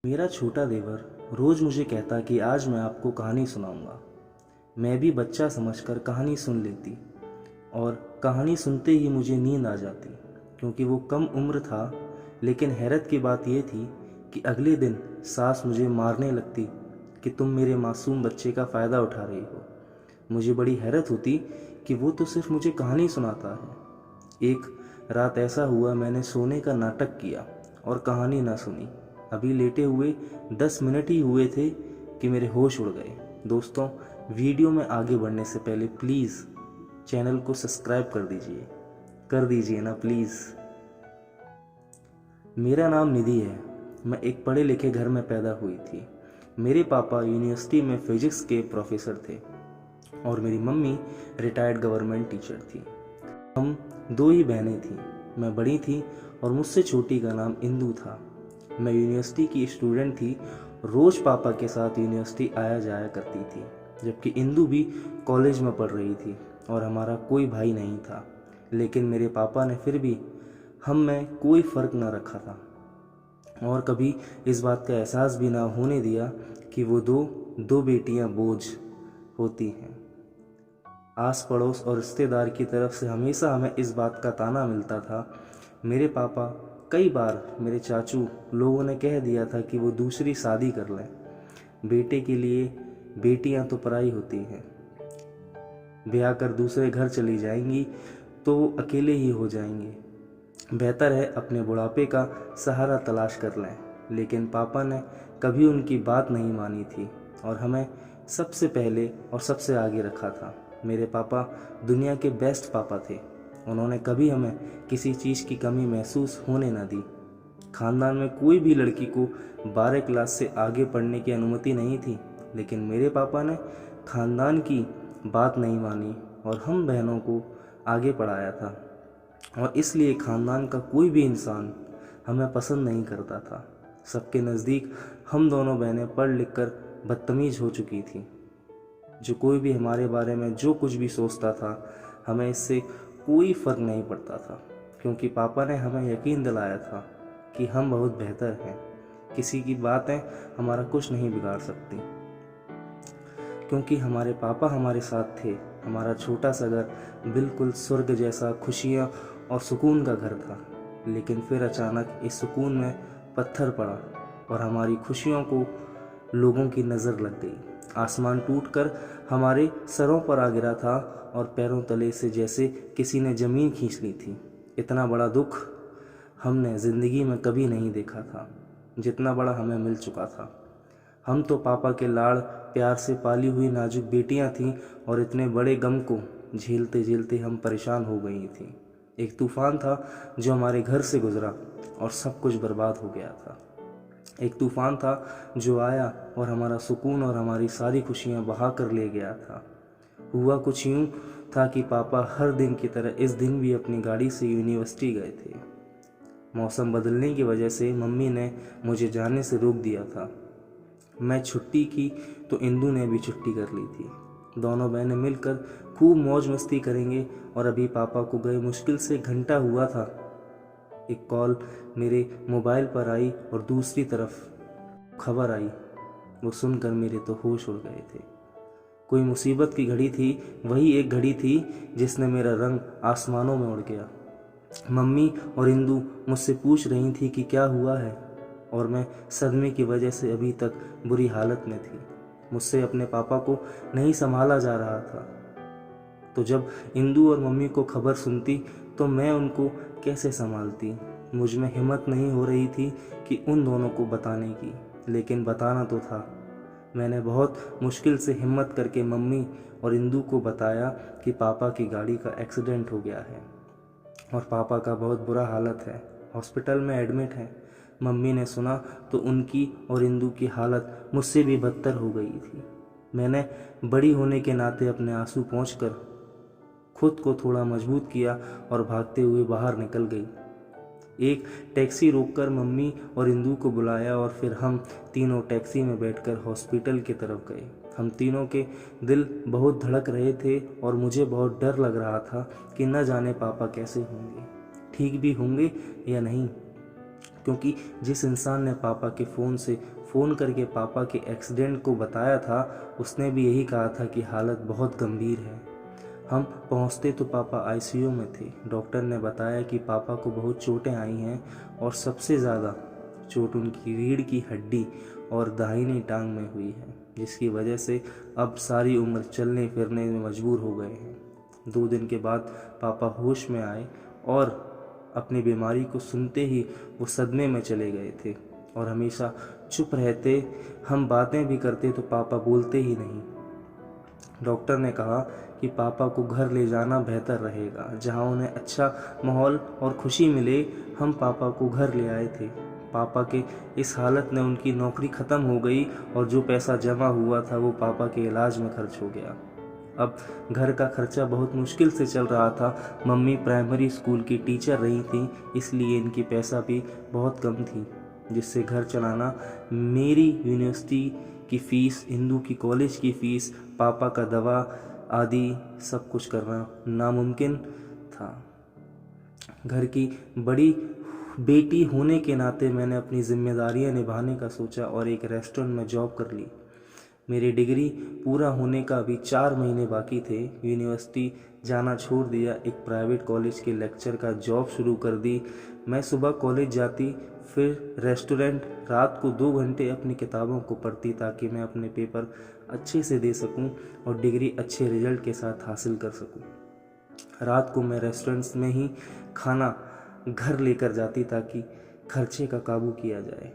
मेरा छोटा देवर रोज़ मुझे कहता कि आज मैं आपको कहानी सुनाऊंगा। मैं भी बच्चा समझकर कहानी सुन लेती और कहानी सुनते ही मुझे नींद आ जाती, क्योंकि वो कम उम्र था। लेकिन हैरत की बात यह थी कि अगले दिन सास मुझे मारने लगती कि तुम मेरे मासूम बच्चे का फ़ायदा उठा रही हो। मुझे बड़ी हैरत होती कि वो तो सिर्फ मुझे कहानी सुनाता है। एक रात ऐसा हुआ, मैंने सोने का नाटक किया और कहानी ना सुनी। अभी लेटे हुए 10 मिनट ही हुए थे कि मेरे होश उड़ गए। दोस्तों, वीडियो में आगे बढ़ने से पहले प्लीज़ चैनल को सब्सक्राइब कर दीजिए ना प्लीज़। मेरा नाम निधि है। मैं एक पढ़े लिखे घर में पैदा हुई थी। मेरे पापा यूनिवर्सिटी में फिजिक्स के प्रोफेसर थे और मेरी मम्मी रिटायर्ड गवर्नमेंट टीचर थी। हम दो ही बहनें थीं। मैं बड़ी थी और मुझसे छोटी का नाम इंदु था। मैं यूनिवर्सिटी की स्टूडेंट थी, रोज़ पापा के साथ यूनिवर्सिटी आया जाया करती थी, जबकि इंदु भी कॉलेज में पढ़ रही थी और हमारा कोई भाई नहीं था। लेकिन मेरे पापा ने फिर भी हम में कोई फ़र्क न रखा था और कभी इस बात का एहसास भी ना होने दिया कि वो दो बेटियां बोझ होती हैं। आस पड़ोस और रिश्तेदार की तरफ से हमेशा हमें इस बात का ताना मिलता था। मेरे पापा कई बार मेरे चाचू लोगों ने कह दिया था कि वो दूसरी शादी कर लें। बेटे के लिए बेटियां तो पराई होती हैं, ब्याह कर दूसरे घर चली जाएंगी तो वो अकेले ही हो जाएंगे। बेहतर है अपने बुढ़ापे का सहारा तलाश कर लें। लेकिन पापा ने कभी उनकी बात नहीं मानी थी और हमें सबसे पहले और सबसे आगे रखा था। मेरे पापा दुनिया के बेस्ट पापा थे। उन्होंने कभी हमें किसी चीज़ की कमी महसूस होने न दी। खानदान में कोई भी लड़की को 12 क्लास से आगे पढ़ने की अनुमति नहीं थी, लेकिन मेरे पापा ने खानदान की बात नहीं मानी और हम बहनों को आगे पढ़ाया था। और इसलिए खानदान का कोई भी इंसान हमें पसंद नहीं करता था। सबके नज़दीक हम दोनों बहनें पढ़ लिख कर बदतमीज हो चुकी थी। जो कोई भी हमारे बारे में जो कुछ भी सोचता था, हमें इससे कोई फ़र्क नहीं पड़ता था, क्योंकि पापा ने हमें यकीन दिलाया था कि हम बहुत बेहतर हैं। किसी की बातें हमारा कुछ नहीं बिगाड़ सकती, क्योंकि हमारे पापा हमारे साथ थे। हमारा छोटा सा घर बिल्कुल स्वर्ग जैसा खुशियाँ और सुकून का घर था। लेकिन फिर अचानक इस सुकून में पत्थर पड़ा और हमारी खुशियों को लोगों की नज़र लग गई। आसमान टूटकर हमारे सरों पर आ गिरा था और पैरों तले से जैसे किसी ने ज़मीन खींच ली थी। इतना बड़ा दुख हमने ज़िंदगी में कभी नहीं देखा था, जितना बड़ा हमें मिल चुका था। हम तो पापा के लाड़ प्यार से पाली हुई नाजुक बेटियां थीं और इतने बड़े गम को झेलते झेलते हम परेशान हो गई थीं। एक तूफ़ान था जो हमारे घर से गुजरा और सब कुछ बर्बाद हो गया था। एक तूफ़ान था जो आया और हमारा सुकून और हमारी सारी खुशियाँ बहा कर ले गया था। हुआ कुछ यूँ था कि पापा हर दिन की तरह इस दिन भी अपनी गाड़ी से यूनिवर्सिटी गए थे। मौसम बदलने की वजह से मम्मी ने मुझे जाने से रोक दिया था। मैं छुट्टी की तो इंदु ने भी छुट्टी कर ली थी। दोनों बहनें मिलकर खूब मौज मस्ती करेंगे और अभी पापा को गए मुश्किल से घंटा हुआ था। एक कॉल मेरे मोबाइल पर आई और दूसरी तरफ खबर आई। वो सुनकर मेरे तो होश उड़ गए थे। कोई मुसीबत की घड़ी थी, वही एक घड़ी थी जिसने मेरा रंग आसमानों में उड़ गया। मम्मी और इंदु मुझसे पूछ रही थी कि क्या हुआ है, और मैं सदमे की वजह से अभी तक बुरी हालत में थी। मुझसे अपने पापा को नहीं संभाला जा रहा था। तो जब इंदु और मम्मी को खबर सुनती तो मैं उनको कैसे संभालती। मुझ में हिम्मत नहीं हो रही थी कि उन दोनों को बताने की, लेकिन बताना तो था। मैंने बहुत मुश्किल से हिम्मत करके मम्मी और इंदु को बताया कि पापा की गाड़ी का एक्सीडेंट हो गया है और पापा का बहुत बुरा हालत है, हॉस्पिटल में एडमिट है। मम्मी ने सुना तो उनकी और इंदु की हालत मुझसे भी बदतर हो गई थी। मैंने बड़ी होने के नाते अपने आंसू पोंछकर खुद को थोड़ा मजबूत किया और भागते हुए बाहर निकल गई। एक टैक्सी रोककर मम्मी और इंदु को बुलाया और फिर हम तीनों टैक्सी में बैठकर हॉस्पिटल की तरफ गए। हम तीनों के दिल बहुत धड़क रहे थे और मुझे बहुत डर लग रहा था कि न जाने पापा कैसे होंगे, ठीक भी होंगे या नहीं। क्योंकि जिस इंसान ने पापा के फ़ोन से फ़ोन करके पापा के एक्सीडेंट को बताया था, उसने भी यही कहा था कि हालत बहुत गंभीर है। हम पहुंचते तो पापा आईसीयू में थे। डॉक्टर ने बताया कि पापा को बहुत चोटें आई हैं और सबसे ज़्यादा चोट उनकी रीढ़ की हड्डी और दाहिनी टांग में हुई है, जिसकी वजह से अब सारी उम्र चलने फिरने में मजबूर हो गए हैं। 2 दिन के बाद पापा होश में आए और अपनी बीमारी को सुनते ही वो सदमे में चले गए थे और हमेशा चुप रहते। हम बातें भी करते तो पापा बोलते ही नहीं। डॉक्टर ने कहा कि पापा को घर ले जाना बेहतर रहेगा, जहां उन्हें अच्छा माहौल और खुशी मिले। हम पापा को घर ले आए थे। पापा के इस हालत ने उनकी नौकरी ख़त्म हो गई और जो पैसा जमा हुआ था वो पापा के इलाज में खर्च हो गया। अब घर का खर्चा बहुत मुश्किल से चल रहा था। मम्मी प्राइमरी स्कूल की टीचर रही थी, इसलिए इनकी पैसा भी बहुत कम थी, जिससे घर चलाना, मेरी यूनिवर्सिटी की फ़ीस, हिंदू की कॉलेज की फ़ीस, पापा का दवा आदि सब कुछ करना नामुमकिन था। घर की बड़ी बेटी होने के नाते मैंने अपनी जिम्मेदारियां निभाने का सोचा और एक रेस्टोरेंट में जॉब कर ली। मेरी डिग्री पूरा होने का अभी 4 महीने बाकी थे। यूनिवर्सिटी जाना छोड़ दिया, एक प्राइवेट कॉलेज के लेक्चर का जॉब शुरू कर दी। मैं सुबह कॉलेज जाती, फिर रेस्टोरेंट, रात को 2 घंटे अपनी किताबों को पढ़ती ताकि मैं अपने पेपर अच्छे से दे सकूं और डिग्री अच्छे रिजल्ट के साथ हासिल कर सकूं। रात को मैं रेस्टोरेंट्स में ही खाना घर लेकर जाती ताकि खर्चे का काबू किया जाए।